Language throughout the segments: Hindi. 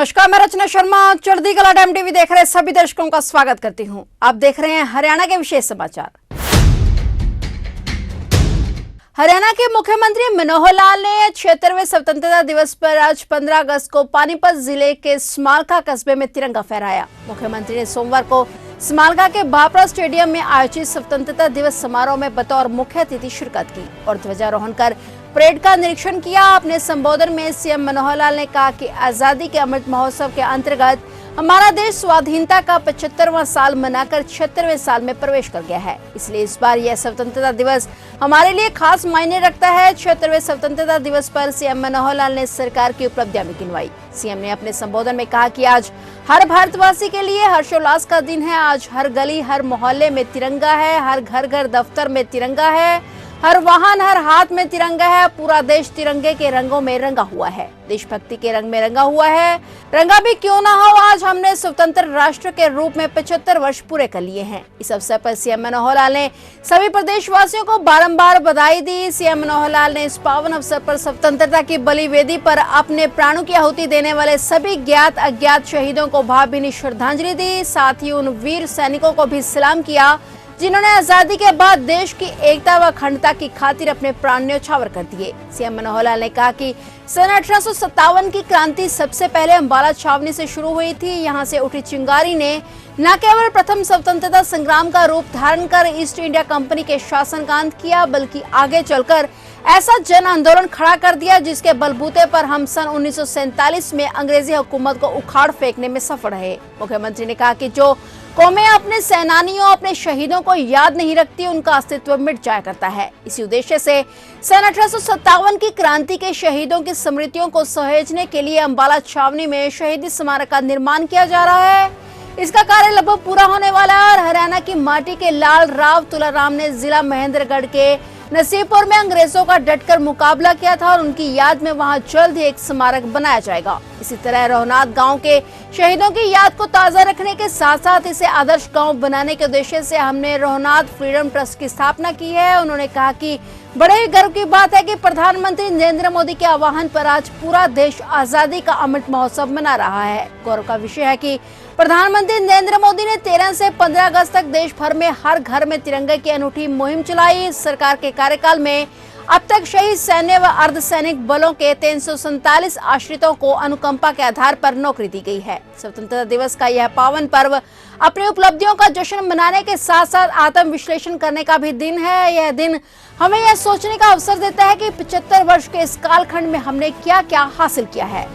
नमस्कार, मैं रचना शर्मा चढ़ती कला टाइम टीवी देख रहे सभी दर्शकों का स्वागत करती हूं। आप देख रहे हैं हरियाणा के विशेष समाचार। हरियाणा के मुख्यमंत्री मनोहर लाल ने 76वें स्वतंत्रता दिवस पर आज 15 अगस्त को पानीपत जिले के स्मालका कस्बे में तिरंगा फहराया। मुख्यमंत्री ने सोमवार को स्मालका के भापरा स्टेडियम में आयोजित स्वतंत्रता दिवस समारोह में बतौर मुख्य अतिथि शिरकत की और ध्वजारोहण कर परेड का निरीक्षण किया। अपने संबोधन में सीएम मनोहर लाल ने कहा कि आजादी के अमृत महोत्सव के अंतर्गत हमारा देश स्वाधीनता का 75वां साल मनाकर 76वें साल में प्रवेश कर गया है, इसलिए इस बार यह स्वतंत्रता दिवस हमारे लिए खास मायने रखता है। 76वें स्वतंत्रता दिवस पर सीएम मनोहर लाल ने सरकार की उपलब्धियां भी गिनवाई। सीएम ने अपने संबोधन में कहा कि आज हर भारतवासी के लिए हर्षोल्लास का दिन है। आज हर गली हर मोहल्ले में तिरंगा है, हर घर घर दफ्तर में तिरंगा है, हर वाहन हर हाथ में तिरंगा है। पूरा देश तिरंगे के रंगों में रंगा हुआ है, देशभक्ति के रंग में रंगा हुआ है। रंगा भी क्यों ना हो, आज हमने स्वतंत्र राष्ट्र के रूप में 75 वर्ष पूरे कर लिए हैं। इस अवसर पर सीएम मनोहर लाल ने सभी प्रदेशवासियों को बारंबार बधाई दी। सीएम मनोहर लाल ने इस पावन अवसर पर स्वतंत्रता की बलि वेदी पर अपने प्राणों की आहुति देने वाले सभी ज्ञात अज्ञात शहीदों को भावभीनी श्रद्धांजलि दी। साथ ही उन वीर सैनिकों को भी सलाम किया जिन्होंने आजादी के बाद देश की एकता व अखंडता की खातिर अपने प्राण न्यौछावर कर दिए। सीएम मनोहर लाल ने कहा कि सन 1857 की क्रांति सबसे पहले अंबाला छावनी से शुरू हुई थी। यहां से उठी चिंगारी ने न केवल प्रथम स्वतंत्रता संग्राम का रूप धारण कर ईस्ट इंडिया कंपनी के शासन का अंत किया, बल्कि आगे चलकर ऐसा जन आंदोलन खड़ा कर दिया जिसके बलबूते पर हम सन 1947 में अंग्रेजी हुकूमत को उखाड़ फेंकने में सफल रहे। मुख्यमंत्री ने कहा कि जो कौमें अपने सेनानियों अपने शहीदों को याद नहीं रखती, उनका अस्तित्व मिट जाया करता है। इसी उद्देश्य से सन 1857 की क्रांति के शहीदों की स्मृतियों को सहेजने के लिए अंबाला छावनी में शहीदी स्मारक का निर्माण किया जा रहा है। इसका कार्य लगभग पूरा होने वाला है और हरियाणा की माटी के लाल राव तुलाराम ने जिला महेंद्रगढ़ के नसीबपुर में अंग्रेजों का डटकर मुकाबला किया था और उनकी याद में वहां जल्द ही एक स्मारक बनाया जाएगा। इसी तरह रोहनाथ गांव के शहीदों की याद को ताजा रखने के साथ साथ इसे आदर्श गांव बनाने के उद्देश्य से हमने रोहनाथ फ्रीडम ट्रस्ट की स्थापना की है। उन्होंने कहा कि बड़े ही गर्व की बात है कि प्रधानमंत्री नरेंद्र मोदी के आह्वान पर आज पूरा देश आजादी का अमृत महोत्सव मना रहा है। गौरव का विषय है कि प्रधानमंत्री नरेंद्र मोदी ने 13 से 15 अगस्त तक देश भर में हर घर में तिरंगे की अनूठी मुहिम चलाई। सरकार के कार्यकाल में अब तक शहीद सैन्य व अर्धसैनिक बलों के 347 आश्रितों को अनुकंपा के आधार पर नौकरी दी गई है। स्वतंत्रता दिवस का यह पावन पर्व अपनी उपलब्धियों का जश्न मनाने के साथ साथ आत्म विश्लेषण करने का भी दिन है। यह दिन हमें यह सोचने का अवसर देता है कि 75 वर्ष के इस कालखंड में हमने क्या क्या हासिल किया है।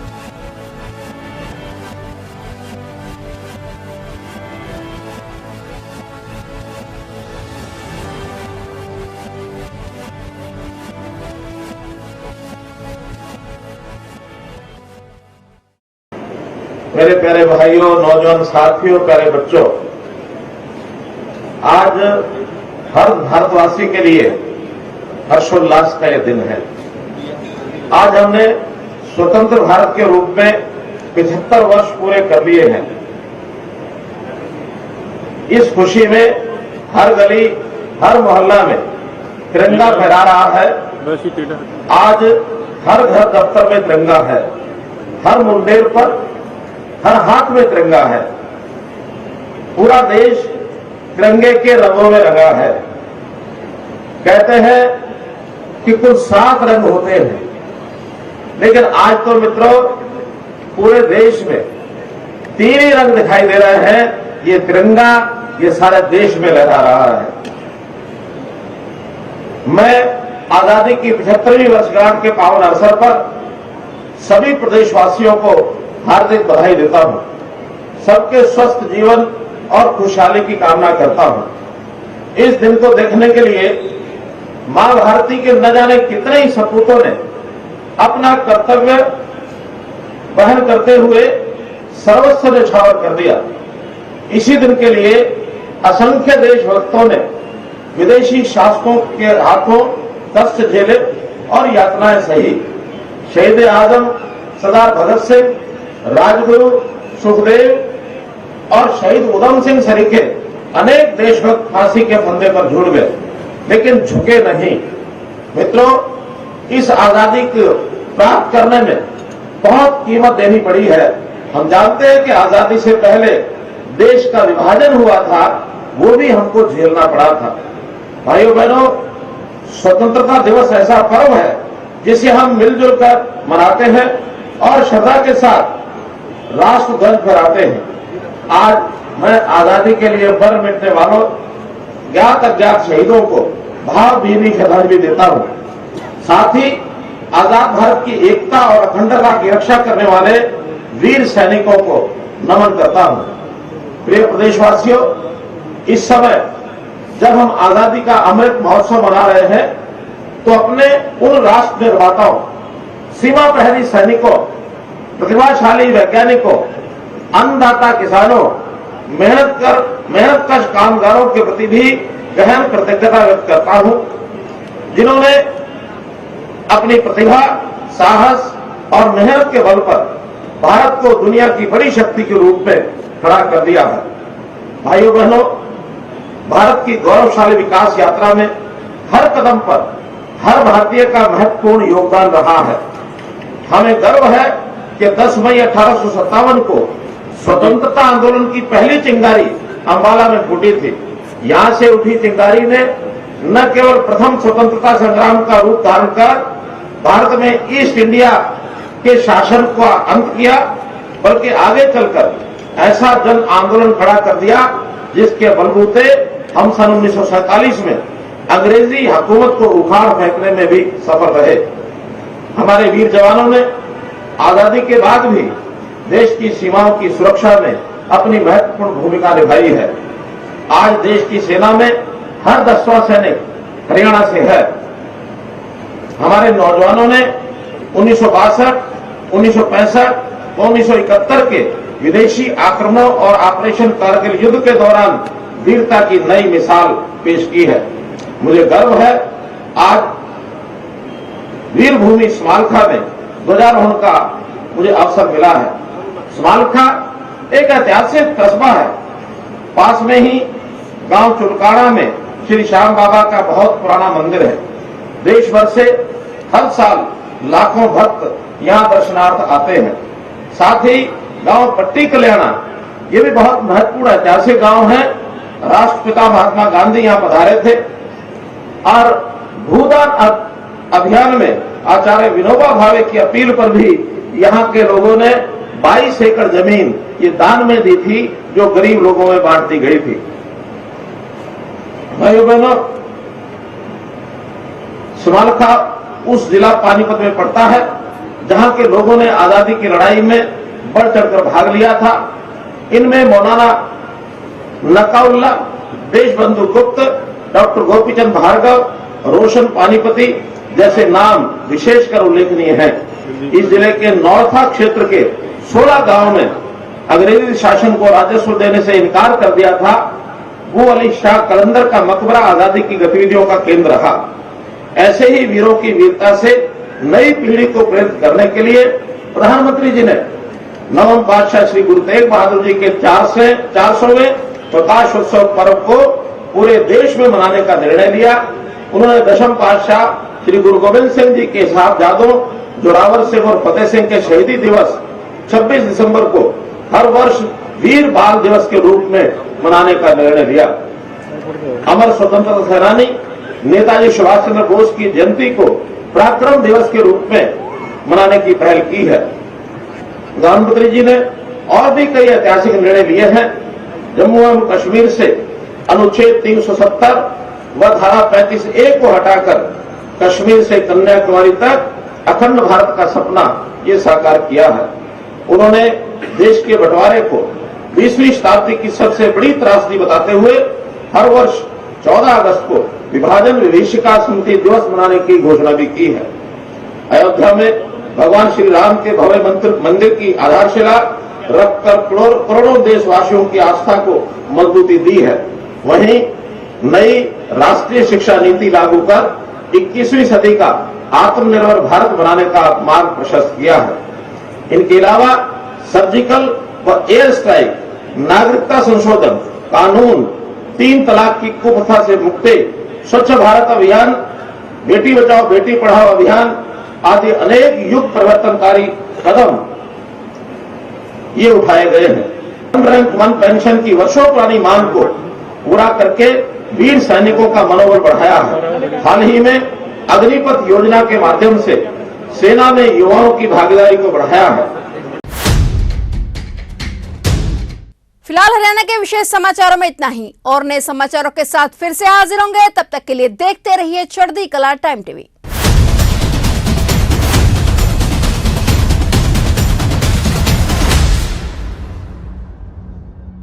मेरे प्यारे भाइयों, नौजवान साथियों, प्यारे बच्चों, आज हर भारतवासी के लिए हर्षोल्लास का यह दिन है। आज हमने स्वतंत्र भारत के रूप में 75 वर्ष पूरे कर लिए हैं। इस खुशी में हर गली हर मोहल्ला में तिरंगा फहरा रहा है। आज हर घर दफ्तर में तिरंगा है, हर मुंडेर पर हर हाथ में तिरंगा है। पूरा देश तिरंगे के रंगों में रंगा है। कहते हैं कि कुल 7 रंग होते हैं, लेकिन आज तो मित्रों पूरे देश में 3 ही रंग दिखाई दे रहे हैं। ये तिरंगा ये सारे देश में लहरा रहा है। मैं आजादी की 75वीं वर्षगांठ के पावन अवसर पर सभी प्रदेशवासियों को हार्दिक बधाई देता हूं। सबके स्वस्थ जीवन और खुशहाली की कामना करता हूं। इस दिन को देखने के लिए मां भारती के न जाने कितने ही सपूतों ने अपना कर्तव्य वहन करते हुए सर्वस्व न्यौछावर कर दिया। इसी दिन के लिए असंख्य देशभक्तों ने विदेशी शासकों के हाथों कष्ट झेले और यातनाएं सही। शहीद आजम सरदार भगत सिंह, राजगुरु सुखदेव और शहीद उधम सिंह सरीखे अनेक देशभक्त फांसी के फंदे पर झूल गए, लेकिन झुके नहीं। मित्रों, इस आजादी को प्राप्त करने में बहुत कीमत देनी पड़ी है। हम जानते हैं कि आजादी से पहले देश का विभाजन हुआ था, वो भी हमको झेलना पड़ा था। भाइयों बहनों, स्वतंत्रता दिवस ऐसा पर्व है जिसे हम मिलजुल कर मनाते हैं और श्रद्धा के साथ राष्ट्र ध्वज फहराते हैं। आज मैं आजादी के लिए मर मिटने वालों, ज्ञात अज्ञात शहीदों को भावभीनी श्रद्धांजलि देता हूं। साथ ही आजाद भारत की एकता और अखंडता की रक्षा करने वाले वीर सैनिकों को नमन करता हूं। प्रिय प्रदेशवासियों, इस समय जब हम आजादी का अमृत महोत्सव मना रहे हैं तो अपने उन राष्ट्र निर्माताओं, सीमा प्रहरी सैनिकों, प्रतिभाशाली वैज्ञानिकों, अन्नदाता किसानों, मेहनतकश कामगारों के प्रति भी गहन कृतज्ञता व्यक्त करता हूं, जिन्होंने अपनी प्रतिभा, साहस और मेहनत के बल पर भारत को दुनिया की बड़ी शक्ति के रूप में खड़ा कर दिया है। भाइयों बहनों, भारत की गौरवशाली विकास यात्रा में हर कदम पर हर भारतीय का महत्वपूर्ण योगदान रहा है। हमें गर्व है कि 10 मई 1857 को स्वतंत्रता आंदोलन की पहली चिंगारी अंबाला में फूटी थी। यहां से उठी चिंगारी ने न केवल प्रथम स्वतंत्रता संग्राम का रूप धारण कर भारत में ईस्ट इंडिया के शासन का अंत किया, बल्कि आगे चलकर ऐसा जन आंदोलन खड़ा कर दिया जिसके बलबूते हम सन 1947 में अंग्रेजी हुकूमत को उखाड़ फेंकने में भी सफल रहे। हमारे वीर जवानों ने आजादी के बाद भी देश की सीमाओं की सुरक्षा में अपनी महत्वपूर्ण भूमिका निभाई है। आज देश की सेना में हर 10वां सैनिक हरियाणा से है। हमारे नौजवानों ने 1962, 1965, 1971 के विदेशी आक्रमणों और ऑपरेशन कारगिल युद्ध के दौरान वीरता की नई मिसाल पेश की है। मुझे गर्व है आज वीर भूमि स्मारका में ध्वजारोहण का मुझे अवसर मिला है। स्मारका एक ऐतिहासिक कस्बा है। पास में ही गांव चुलकाड़ा में श्री श्याम बाबा का बहुत पुराना मंदिर है। देश भर से हर साल लाखों भक्त यहां दर्शनार्थ आते हैं। साथ ही गांव पट्टी कल्याणा, ये भी बहुत महत्वपूर्ण ऐतिहासिक गांव है। राष्ट्रपिता महात्मा गांधी यहां पधारे थे और भूदान अभियान में आचार्य विनोबा भावे की अपील पर भी यहां के लोगों ने 22 एकड़ जमीन ये दान में दी थी, जो गरीब लोगों में बांट दी गई थी। भाइयों बहनों, स्मारका उस जिला पानीपत में पड़ता है जहां के लोगों ने आजादी की लड़ाई में बढ़ चढ़कर भाग लिया था। इनमें मौलाना नकाउल्ला, देशबंधु गुप्त, डॉक्टर गोपीचंद भार्गव, रोशन पानीपति जैसे नाम विशेषकर उल्लेखनीय हैं। इस जिले के नौरथा क्षेत्र के 16 गांव में अंग्रेजी शासन को राजस्व देने से इनकार कर दिया था। वो अली शाह कलंदर का मकबरा आजादी की गतिविधियों का केंद्र रहा। ऐसे ही वीरों की वीरता से नई पीढ़ी को प्रेरित करने के लिए प्रधानमंत्री जी ने नवम बादशाह श्री गुरु तेग बहादुर जी के 400वें प्रकाश उत्सव पर्व को पूरे देश में मनाने का निर्णय लिया। उन्होंने दशम पातशाह श्री गुरु गोविंद सिंह जी के साहबजादों जोरावर सिंह और फतेह सिंह के शहीदी दिवस 26 दिसंबर को हर वर्ष वीर बाल दिवस के रूप में मनाने का निर्णय लिया। अमर स्वतंत्रता सेनानी नेताजी सुभाष चंद्र बोस की जयंती को पराक्रम दिवस के रूप में मनाने की पहल की है। प्रधानमंत्री जी ने और भी कई ऐतिहासिक निर्णय लिए हैं। जम्मू एवं कश्मीर से अनुच्छेद 370 व धारा 35A को हटाकर कश्मीर से कन्याकुमारी तक अखंड भारत का सपना ये साकार किया है। उन्होंने देश के बंटवारे को 20वीं शताब्दी की सबसे बड़ी त्रासदी बताते हुए हर वर्ष 14 अगस्त को विभाजन विभीषिका स्मृति दिवस मनाने की घोषणा भी की है। अयोध्या में भगवान श्री राम के भव्य मंदिर की आधारशिला रखकर करोड़ों देशवासियों की आस्था को मजबूती दी है। वहीं नई राष्ट्रीय शिक्षा नीति लागू कर 21वीं सदी का आत्मनिर्भर भारत बनाने का मार्ग प्रशस्त किया है। इनके अलावा सर्जिकल व एयर स्ट्राइक, नागरिकता संशोधन कानून, 3 तलाक की कुप्रथा से मुक्ति, स्वच्छ भारत अभियान, बेटी बचाओ बेटी पढ़ाओ अभियान आदि अनेक युग परिवर्तनकारी कदम ये उठाए गए हैं। रैंक 1 पेंशन की वर्षों पुरानी मांग को पूरा करके वीर सैनिकों का मनोबल बढ़ाया है। हाल ही में अग्निपथ योजना के माध्यम से सेना में युवाओं की भागीदारी को बढ़ाया है। फिलहाल हरियाणा के विशेष समाचारों में इतना ही और नए समाचारों के साथ फिर से हाजिर होंगे। तब तक के लिए देखते रहिए चढ़ती कला टाइम टीवी।